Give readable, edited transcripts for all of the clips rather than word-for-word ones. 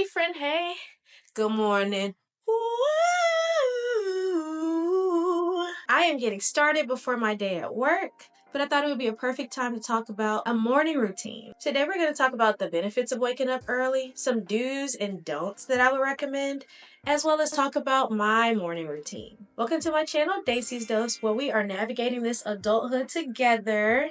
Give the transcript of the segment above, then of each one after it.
Hey friend, hey. Good morning. Ooh. I am getting started before my day at work, but I thought it would be a perfect time to talk about a morning routine. Today we're going to talk about the benefits of waking up early, some do's and don'ts that I would recommend, as well as talk about my morning routine. Welcome to my channel, Dacie's Dose, where we are navigating this adulthood together.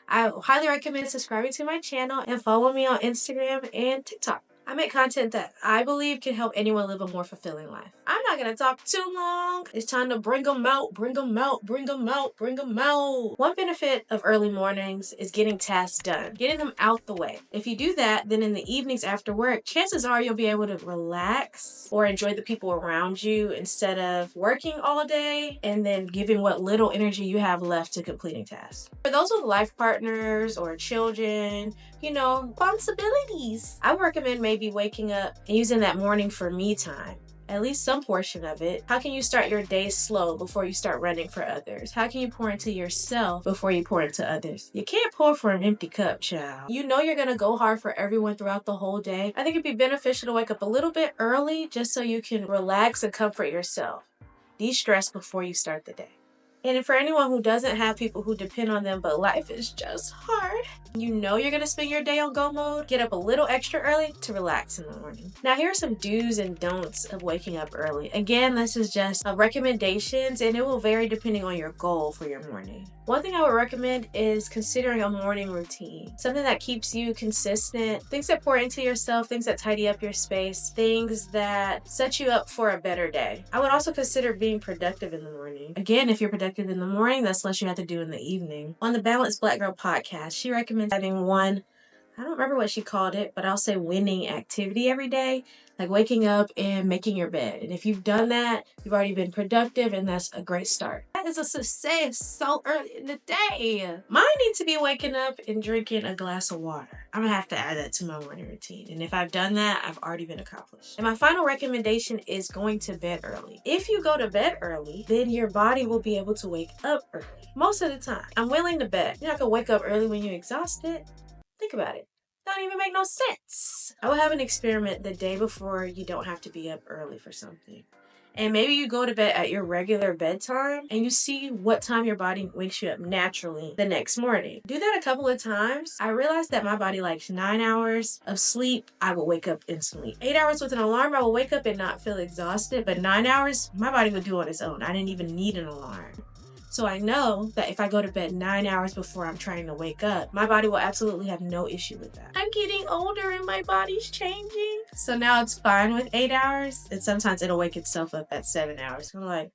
I highly recommend subscribing to my channel and follow me on Instagram and TikTok. I make content that I believe can help anyone live a more fulfilling life. I'm not gonna talk too long. It's time to bring them out, bring them out, bring them out, bring them out. One benefit of early mornings is getting tasks done, getting them out the way. If you do that, then in the evenings after work, chances are you'll be able to relax or enjoy the people around you instead of working all day and then giving what little energy you have left to completing tasks. For those with life partners or children, responsibilities, I would recommend maybe waking up and using that morning for me time. At least some portion of it. How can you start your day slow before you start running for others? How can you pour into yourself before you pour into others? You can't pour from an empty cup, child. You know you're gonna go hard for everyone throughout the whole day. I think it'd be beneficial to wake up a little bit early just so you can relax and comfort yourself. De-stress before you start the day. And for anyone who doesn't have people who depend on them, but life is just hard, you know you're gonna spend your day on go mode, get up a little extra early to relax in the morning. Now here are some do's and don'ts of waking up early. Again, this is just recommendations and it will vary depending on your goal for your morning. One thing I would recommend is considering a morning routine. Something that keeps you consistent, things that pour into yourself, things that tidy up your space, things that set you up for a better day. I would also consider being productive in the morning. Again, if you're productive in the morning, that's less you have to do in the evening. On the Balanced Black Girl podcast, she recommends having one, I don't remember what she called it, but I'll say winning activity every day, like waking up and making your bed. And if you've done that, you've already been productive and that's a great start. That is a success so early in the day. Mine needs to be waking up and drinking a glass of water. I'm gonna have to add that to my morning routine. And if I've done that, I've already been accomplished. And my final recommendation is going to bed early. If you go to bed early, then your body will be able to wake up early. Most of the time. I'm willing to bet you're not gonna wake up early when you're exhausted. Think about it. Don't even make no sense. I will have an experiment the day before you don't have to be up early for something. And maybe you go to bed at your regular bedtime and you see what time your body wakes you up naturally the next morning. Do that a couple of times. I realized that my body likes 9 hours of sleep. I will wake up instantly. 8 hours with an alarm, I will wake up and not feel exhausted. But 9 hours, my body would do on its own. I didn't even need an alarm. So I know that if I go to bed 9 hours before I'm trying to wake up, my body will absolutely have no issue with that. I'm getting older and my body's changing. So now it's fine with 8 hours. And sometimes it'll wake itself up at 7 hours. I'm like,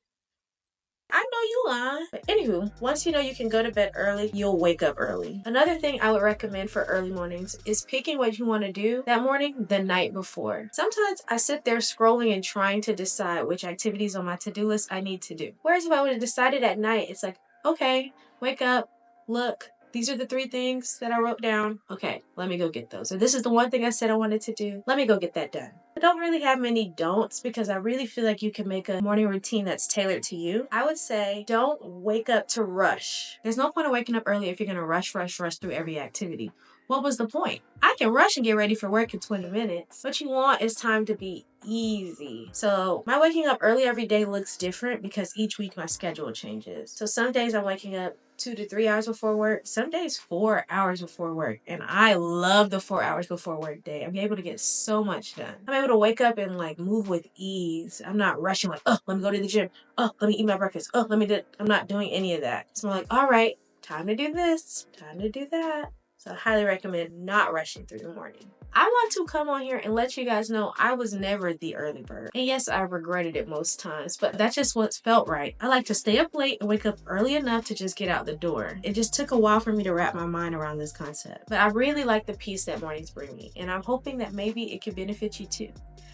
I know you lying. But anywho, once you know you can go to bed early, you'll wake up early. Another thing I would recommend for early mornings is picking what you want to do that morning the night before. Sometimes I sit there scrolling and trying to decide which activities on my to-do list I need to do. Whereas if I would have decided at night, it's like, okay, wake up, look, these are the 3 things that I wrote down. Okay, let me go get those. Or this is the one thing I said I wanted to do. Let me go get that done. I don't really have many don'ts because I really feel like you can make a morning routine that's tailored to you. I would say don't wake up to rush. There's no point of waking up early if you're gonna rush through every activity. What was the point? I can rush and get ready for work in 20 minutes. What you want is time to be easy. So my waking up early every day looks different because each week my schedule changes. So some days I'm waking up 2 to 3 hours before work, some days 4 hours before work. And I love the 4 hours before work day. I'm able to get so much done. I'm able to wake up and move with ease. I'm not rushing let me go to the gym. Let me eat my breakfast. I'm not doing any of that. So I'm all right, time to do this, time to do that. So I highly recommend not rushing through the morning. I want to come on here and let you guys know I was never the early bird. And yes, I regretted it most times, but that's just what's felt right. I like to stay up late and wake up early enough to just get out the door. It just took a while for me to wrap my mind around this concept. But I really like the peace that mornings bring me, and I'm hoping that maybe it could benefit you too.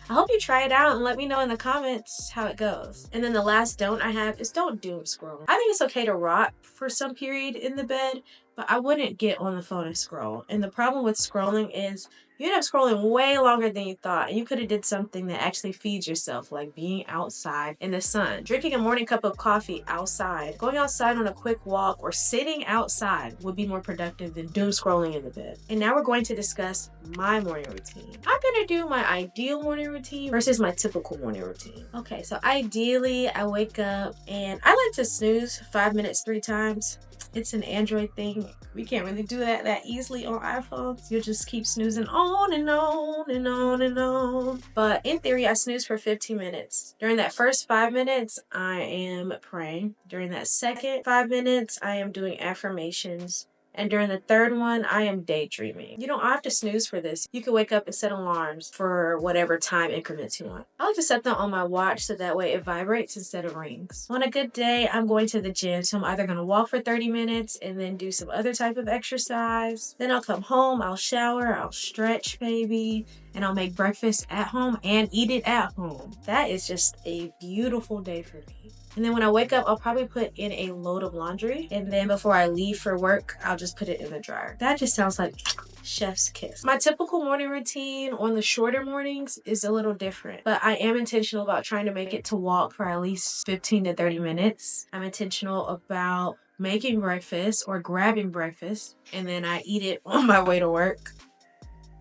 I hope you try it out and let me know in the comments how it goes. And then the last don't I have is don't doom scroll. I think it's okay to rot for some period in the bed, but I wouldn't get on the phone and scroll. And the problem with scrolling is you end up scrolling way longer than you thought, and you could have did something that actually feeds yourself, like being outside in the sun, drinking a morning cup of coffee outside, going outside on a quick walk, or sitting outside would be more productive than doom scrolling in the bed. And now we're going to discuss my morning routine. I'm gonna do my ideal morning routine versus my typical morning routine. Okay, so ideally I wake up and I like to snooze 5 minutes 3 times. It's an Android thing. We can't really do that easily on iPhones. You'll just keep snoozing on and on and on and on. But in theory, I snooze for 15 minutes. During that first 5 minutes, I am praying. During that second 5 minutes, I am doing affirmations. And during the third one, I am daydreaming. You don't have to snooze for this. You can wake up and set alarms for whatever time increments you want. I like to set them on my watch so that way it vibrates instead of rings. On a good day, I'm going to the gym, so I'm either going to walk for 30 minutes and then do some other type of exercise. Then I'll come home, I'll shower, I'll stretch maybe, and I'll make breakfast at home and eat it at home. That is just a beautiful day for me. And then when I wake up, I'll probably put in a load of laundry. And then before I leave for work, I'll just put it in the dryer. That just sounds like chef's kiss. My typical morning routine on the shorter mornings is a little different, but I am intentional about trying to make it to walk for at least 15 to 30 minutes. I'm intentional about making breakfast or grabbing breakfast, and then I eat it on my way to work.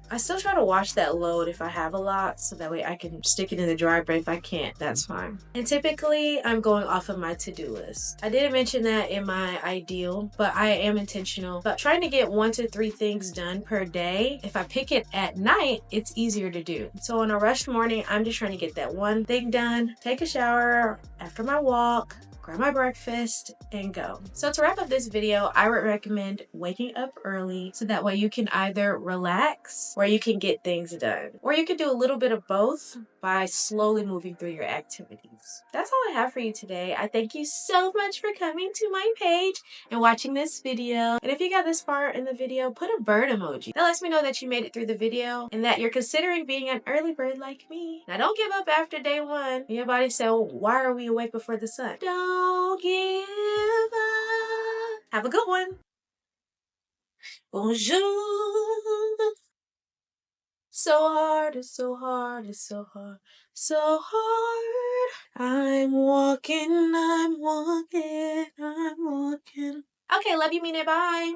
I still try to wash that load if I have a lot, so that way I can stick it in the dryer, but if I can't, that's fine. And typically, I'm going off of my to-do list. I didn't mention that in my ideal, but I am intentional about trying to get 1 to 3 things done per day. If I pick it at night, it's easier to do. So on a rushed morning, I'm just trying to get that one thing done, take a shower after my walk, grab my breakfast, and go. So to wrap up this video, I would recommend waking up early so that way you can either relax or you can get things done. Or you can do a little bit of both by slowly moving through your activities. That's all I have for you today. I thank you so much for coming to my page and watching this video. And if you got this far in the video, put a bird emoji. That lets me know that you made it through the video and that you're considering being an early bird like me. Now don't give up after day 1. Your body said, well, why are we awake before the sun? Don't give up. Have a good one. Bonjour. So hard, it's so hard, it's so hard, so hard. I'm walking, I'm walking, I'm walking. Okay, love you, mean it, bye.